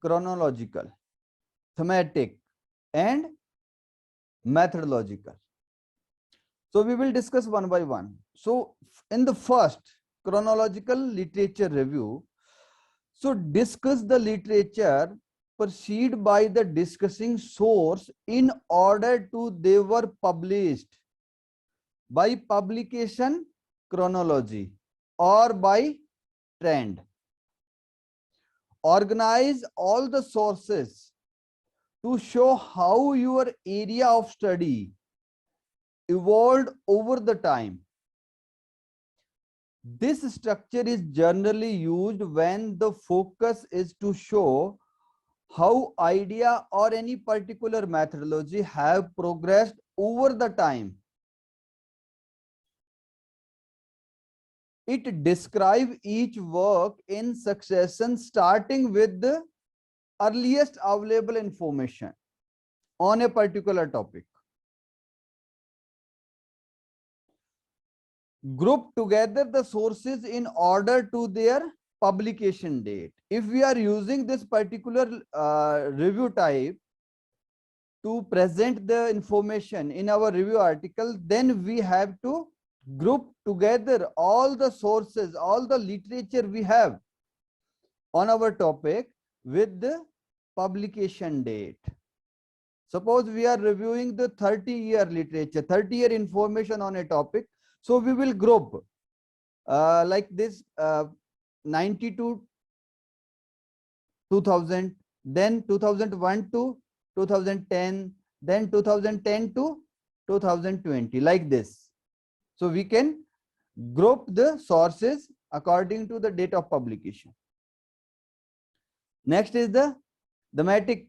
chronological, thematic, and methodological. So we will discuss one by one. So in the first, chronological literature review, so discuss the literature, proceed by the discussing source in order to they were published, by publication chronology or by trend. Organize all the sources to show how your area of study evolved over the time. This structure is generally used when the focus is to show how idea or any particular methodology have progressed over the time. It describes each work in succession, starting with the earliest available information on a particular topic. Group together the sources in order to their publication date. If we are using this particular review type to present the information in our review article, then we have to group together all the sources, all the literature we have on our topic with the publication date. Suppose we are reviewing the 30-year literature, 30-year information on a topic. So we will group like this 90 to 2000, then 2001 to 2010, then 2010 to 2020, like this. So we can group the sources according to the date of publication. Next is the thematic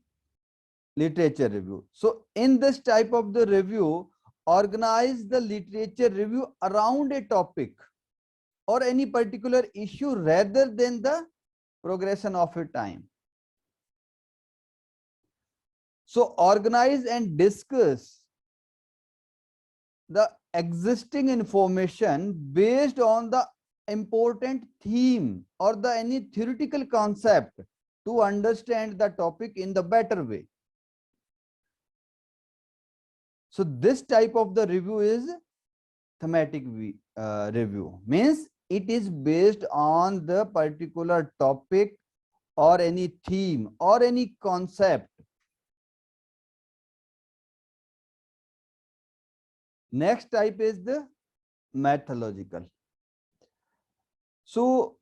literature review. So in this type of the review, organize the literature review around a topic or any particular issue rather than the progression of a time. So organize and discuss the existing information based on the important theme or the any theoretical concept to understand the topic in the better way. So this type of the review is thematic review, means it is based on the particular topic or any theme or any concept. Next type is the methodological. So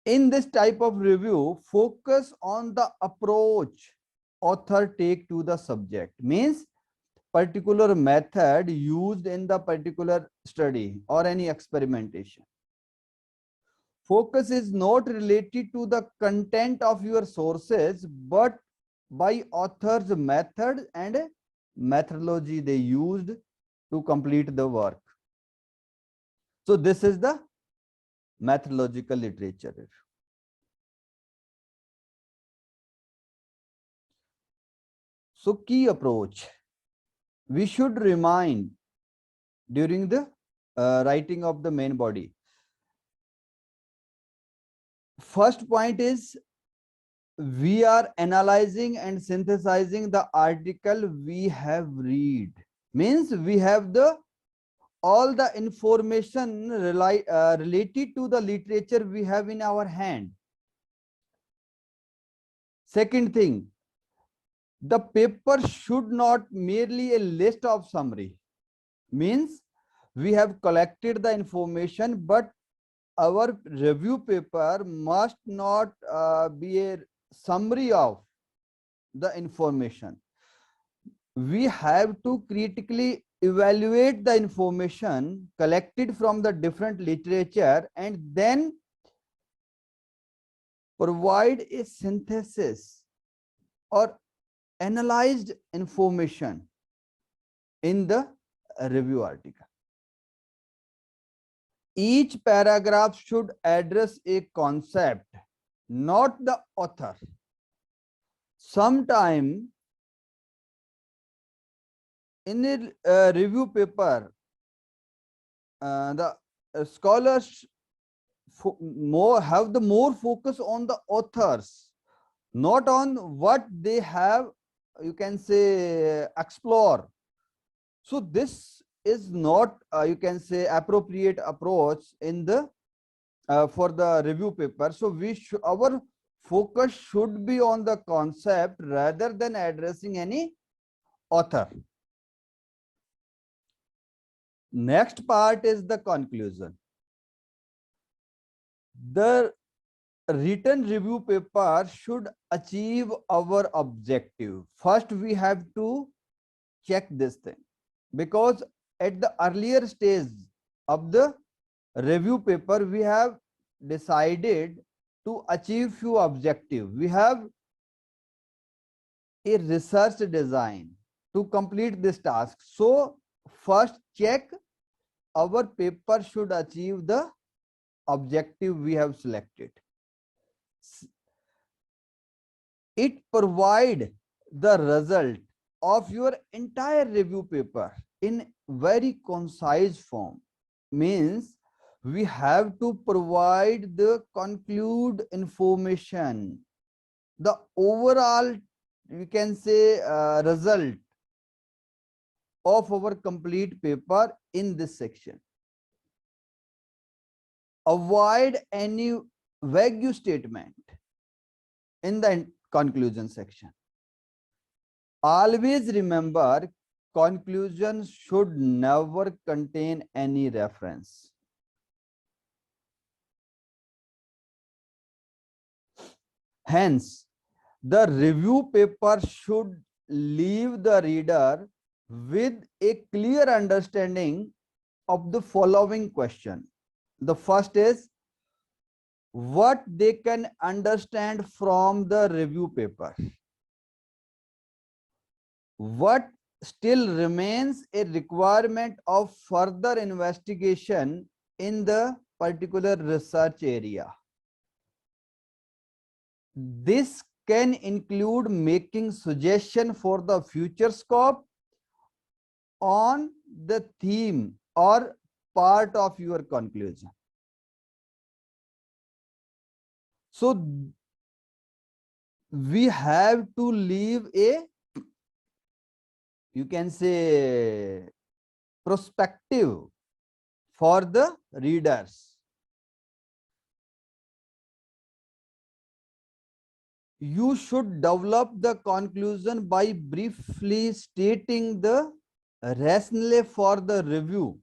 in this type of review, focus on the approach author take to the subject, means particular method used in the particular study or any experimentation. Focus is not related to the content of your sources, but by author's method and methodology they used to complete the work. So this is the methodological literature review. So key approach. We should remind during the writing of the main body. First point is we are analyzing and synthesizing the article we have read, means we have the all the information related to the literature we have in our hand. Second thing, the paper should not merely a list of summary, means we have collected the information, but our review paper must not be a summary of the information. We have to critically evaluate the information collected from the different literature and then provide a synthesis or analyzed information in the review article. Each paragraph should address a concept, not the author. Sometime in a review paper, the scholars have the more focus on the authors, not on what they have, you can say, explore. So this is not you can say appropriate approach in the for the review paper. So our focus should be on the concept rather than addressing any author. Next part is the conclusion. The written review paper should achieve our objective. First, we have to check this thing, because at the earlier stage of the review paper, we have decided to achieve few objectives. We have a research design to complete this task. So first check our paper should achieve the objective we have selected. It provide the result of your entire review paper in very concise form, means we have to provide the conclude information, the overall you can say result of our complete paper in this section. Avoid any vague statement in the conclusion section. Always remember, conclusion should never contain any reference. Hence, the review paper should leave the reader with a clear understanding of the following question. The first is, what they can understand from the review paper. What still remains a requirement of further investigation in the particular research area. This can include making suggestion for the future scope on the theme or part of your conclusion. So we have to leave a, you can say, perspective for the readers. You should develop the conclusion by briefly stating the rationale for the review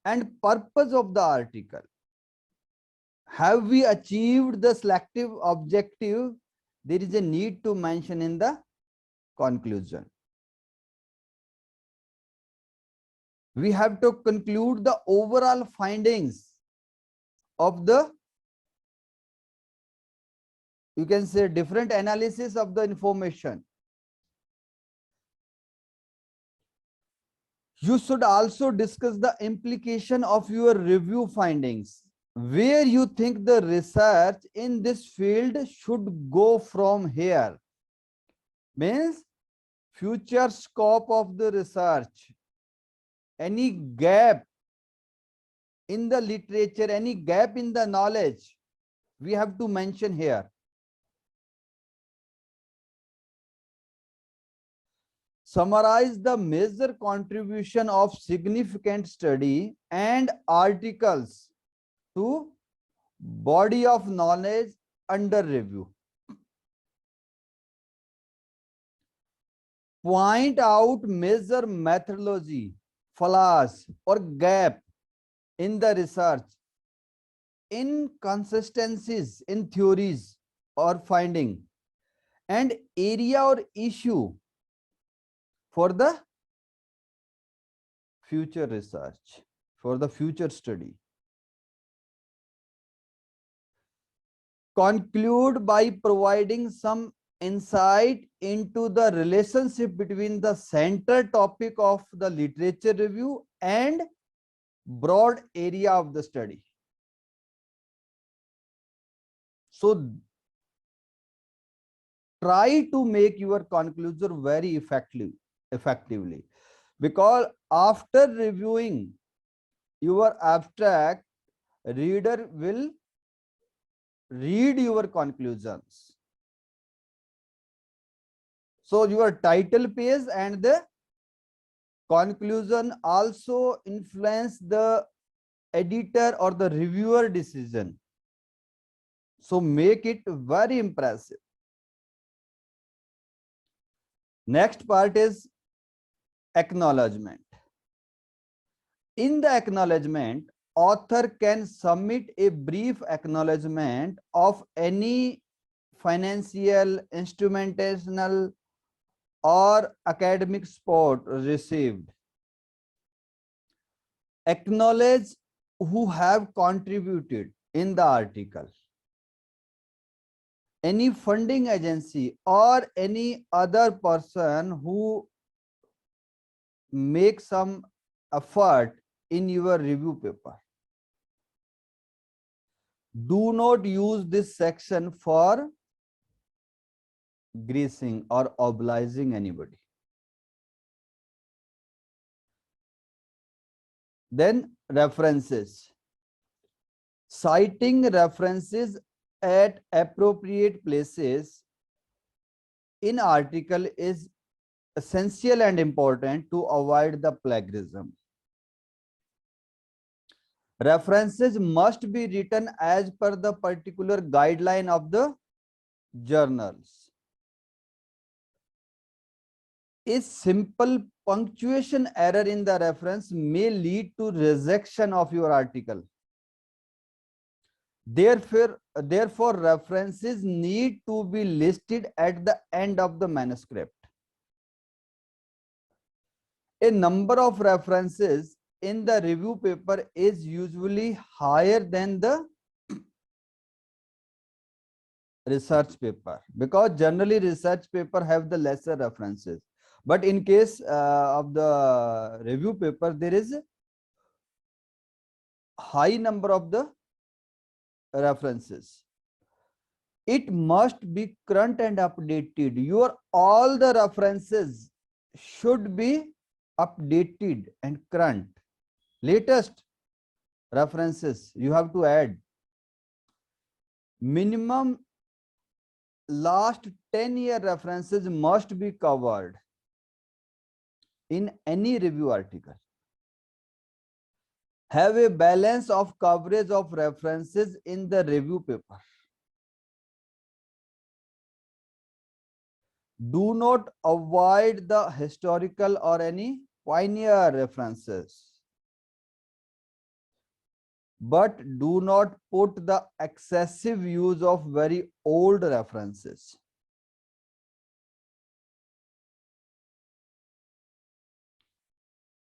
and purpose of the article. Have we achieved the selective objective? There is a need to mention in the conclusion. We have to conclude the overall findings of the, you can say, different analysis of the information. You should also discuss the implication of your review findings, where you think the research in this field should go from here. Means future scope of the research, any gap in the literature, any gap in the knowledge, we have to mention here. Summarize the major contribution of significant study and articles to body of knowledge under review. Point out major methodology flaws or gap in the research, inconsistencies in theories or finding, and area or issue for the future research, for the future study. Conclude by providing some insight into the relationship between the central topic of the literature review and broad area of the study. So try to make your conclusion very effectively, because after reviewing your abstract, reader will read your conclusions. So your title page and the conclusion also influence the editor or the reviewer decision. So make it very impressive. Next part is acknowledgement. In the acknowledgement, author can submit a brief acknowledgement of any financial, instrumentational, or academic support received. Acknowledge who have contributed in the article. Any funding agency or any other person who make some effort in your review paper. Do not use this section for greasing or obliging anybody. Then references. Citing references at appropriate places in article is essential and important to avoid the plagiarism. References must be written as per the particular guideline of the journals. A simple punctuation error in the reference may lead to rejection of your article. Therefore, references need to be listed at the end of the manuscript. A number of references in the review paper is usually higher than the research paper, because generally research paper have the lesser references, but in case of the review paper there is a high number of the references. It must be current and updated. Your all the references should be updated and current. Latest references you have to add. Minimum last 10-year references must be covered in any review article. Have a balance of coverage of references in the review paper. Do not avoid the historical or any pioneer references, but do not put the excessive use of very old references.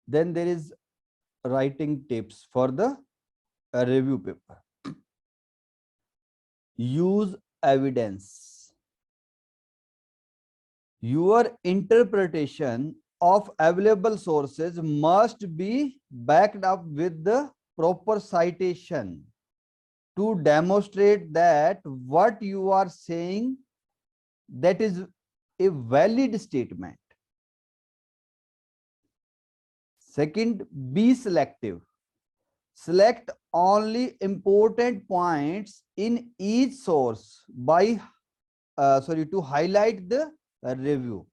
Then there is writing tips for the review paper. Use evidence. Your interpretation of available sources must be backed up with the proper citation to demonstrate that what you are saying, that is a valid statement. Second, be selective. Select only important points in each source by to highlight the review.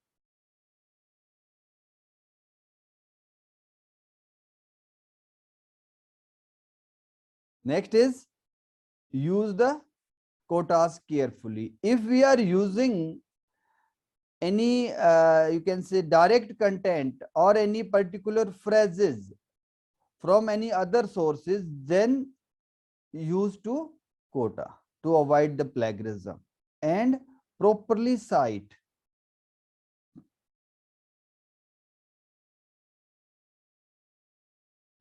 Next is use the quotas carefully. If we are using any you can say direct content or any particular phrases from any other sources, then use to quota to avoid the plagiarism, and properly cite.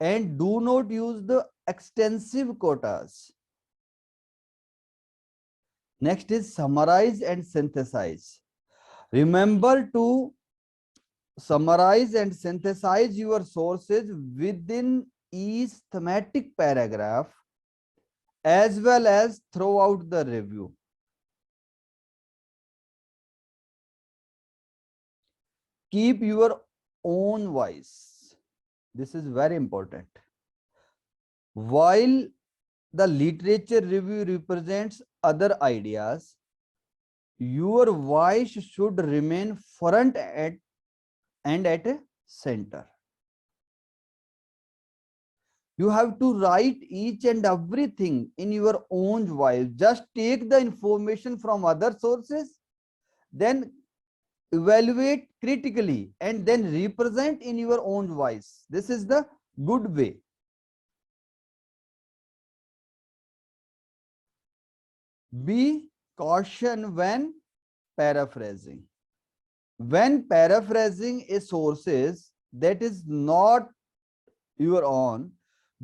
And do not use the extensive quotas. Next is summarize and synthesize. Remember to summarize and synthesize your sources within each thematic paragraph as well as throughout the review. Keep your own voice. This is very important. While the literature review represents other ideas, your voice should remain front and at a center. You have to write each and everything in your own voice. Just take the information from other sources, then evaluate critically, and then represent in your own voice. This is the good way. Be caution when paraphrasing. When paraphrasing a sources that is not your own,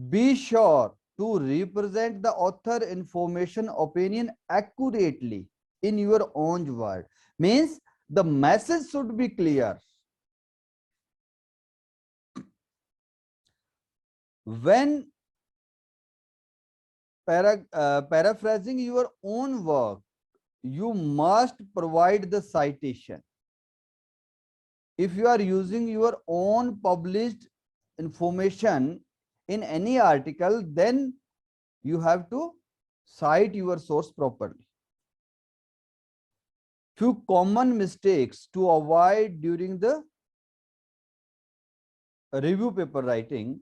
be sure to represent the author information opinion accurately in your own word. Means the message should be clear. When paraphrasing your own work, you must provide the citation. If you are using your own published information in any article, then you have to cite your source properly. Few common mistakes to avoid during the review paper writing.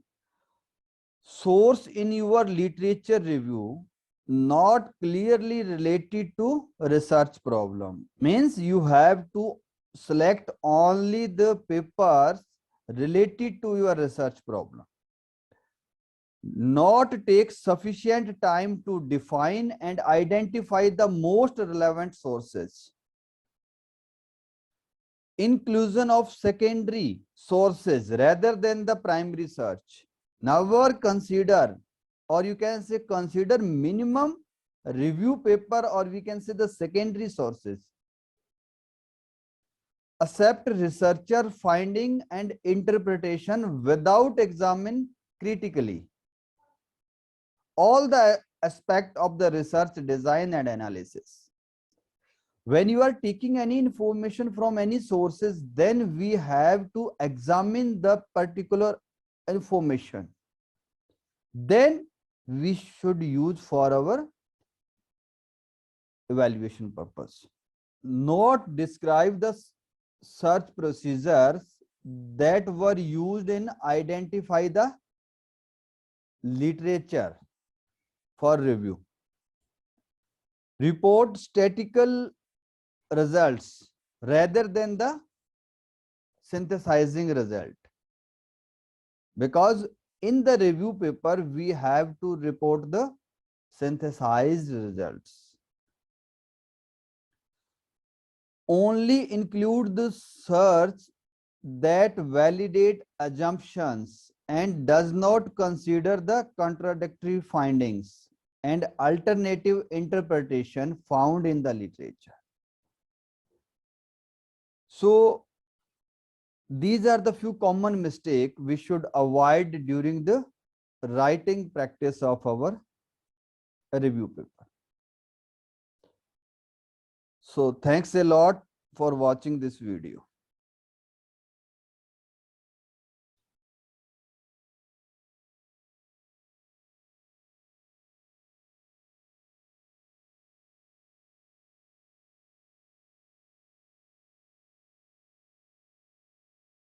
Source in your literature review not clearly related to research problem. Means you have to select only the papers related to your research problem. Not take sufficient time to define and identify the most relevant sources. Inclusion of secondary sources rather than the primary search. Never consider, or you can say consider minimum review paper, or we can say the secondary sources. Accept researcher finding and interpretation without examine critically all the aspect of the research design and analysis. When you are taking any information from any sources, then we have to examine the particular information. Then we should use for our evaluation purpose. Not describe the search procedures that were used in identify the literature for review. Report statistical results rather than the synthesizing result, because in the review paper we have to report the synthesized results. Only include the search that validate assumptions and does not consider the contradictory findings and alternative interpretation found in the literature. So these are the few common mistakes we should avoid during the writing practice of our review paper. So thanks a lot for watching this video.